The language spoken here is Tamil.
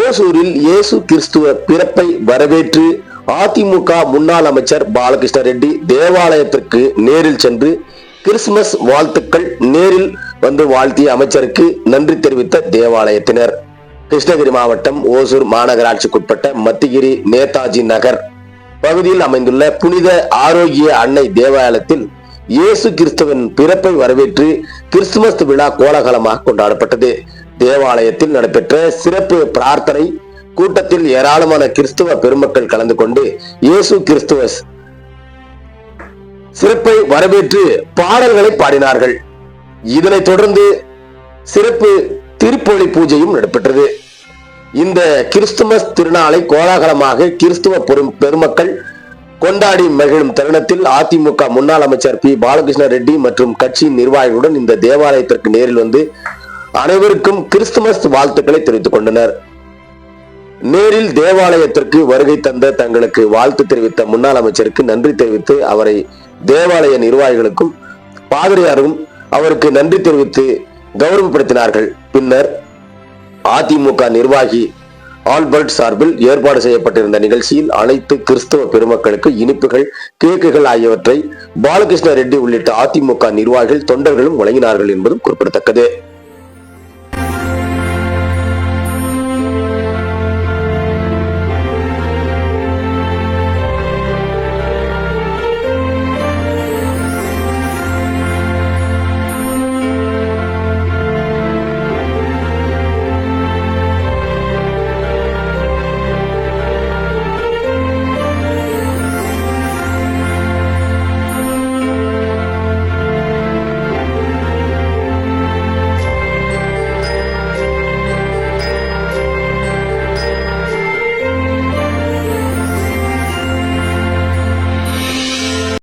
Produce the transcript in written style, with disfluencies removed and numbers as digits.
ஓசூரில் இயேசு கிறிஸ்துவ பிறப்பை வரவேற்று அதிமுக முன்னாள் அமைச்சர் பாலகிருஷ்ண ரெட்டி தேவாலயத்திற்கு நேரில் சென்று கிறிஸ்துமஸ் வாழ்த்துக்கள் நேரில் வந்து வாழ்த்திய அமைச்சருக்கு நன்றி தெரிவித்த தேவாலயத்தினர். கிருஷ்ணகிரி மாவட்டம் ஓசூர் மாநகராட்சிக்குட்பட்ட மத்திகிரி நேதாஜி நகர் பகுதியில் அமைந்துள்ள புனித ஆரோக்கிய அன்னை தேவாலயத்தில் இயேசு கிறிஸ்துவின் பிறப்பை வரவேற்று கிறிஸ்துமஸ் விழா கோலாகலமாக கொண்டாடப்பட்டது. தேவாலயத்தில் நடைபெற்ற சிறப்பு பிரார்த்தனை கூட்டத்தில் ஏராளமான கிறிஸ்துவ பெருமக்கள் கலந்து கொண்டு இயேசு கிறிஸ்துவ சிறப்பை வரவேற்று பாடல்களை பாடினார்கள். இதனைத் தொடர்ந்து சிறப்பு திருப்பொழி பூஜையும் நடைபெற்றது. இந்த கிறிஸ்துமஸ் திருநாளை கோலாகலமாக கிறிஸ்துவ பெருமக்கள் கொண்டாடி மகிழும் தருணத்தில் அதிமுக முன்னாள் அமைச்சர் பி பாலகிருஷ்ண ரெட்டி மற்றும் கட்சியின் நிர்வாகிகளுடன் இந்த தேவாலயத்திற்கு நேரில் வந்து அனைவருக்கும் கிறிஸ்துமஸ் வாழ்த்துக்களை தெரிவித்துக் கொண்டனர். நேரில் தேவாலயத்திற்கு வருகை தந்த தங்களுக்கு வாழ்த்து தெரிவித்த முன்னாள் அமைச்சருக்கு நன்றி தெரிவித்து அவரை தேவாலய நிர்வாகிகளுக்கும் பாதிரியாரும் அவருக்கு நன்றி தெரிவித்து கௌரவப்படுத்தினார்கள். பின்னர் அதிமுக நிர்வாகி ஆல்பர்ட் சார்பில் ஏற்பாடு செய்யப்பட்டிருந்த நிகழ்ச்சியில் அனைத்து கிறிஸ்தவ பெருமக்களுக்கு இனிப்புகள், கேக்குகள் ஆகியவற்றை பாலகிருஷ்ண ரெட்டி உள்ளிட்ட அதிமுக நிர்வாகிகள் தொண்டர்களும் வழங்கினார்கள் என்பதும் குறிப்பிடத்தக்கது.